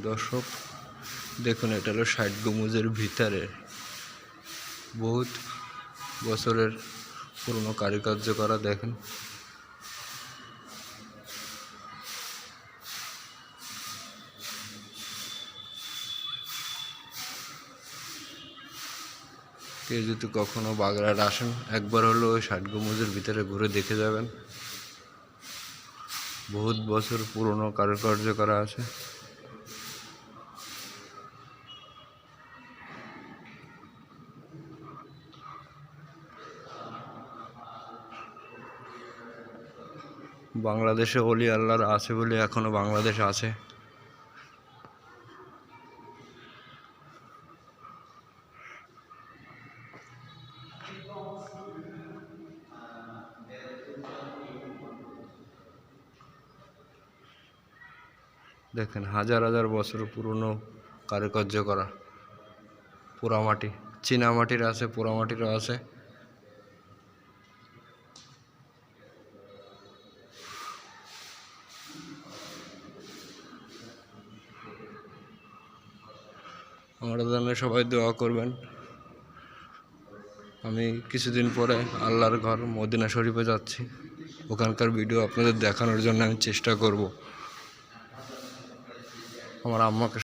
দর্শক দেখুন, এটা হলো ৬০ গম্বুজের ভিতরে বহুত বছরের পুরনো কারুকার্য করা। দেখেন কেউ যদি কখনো বাগড়াট আসেন, একবার হলো ওই ৬০ গম্বুজের ভিতরে ঘুরে দেখে যাবেন। বহুত বছর পুরনো কারুকার্য করা আছে। বাংলাদেশে অলি আল্লাহর আছে বলে এখনো বাংলাদেশ আছে। দেখেন হাজার হাজার বছর পুরনো কারুকার্য করা। পোড়ামাটি, চীনামাটির আছে, পোড়ামাটিরও আছে। আমাদের জন্য সবাই দোয়া করবেন। আমি কিছুদিন পরে আল্লাহর ঘর মদিনা শরীফে যাচ্ছি, ওখানকার ভিডিও আপনাদের দেখানোর জন্য আমি চেষ্টা করব। আমার আম্মাকে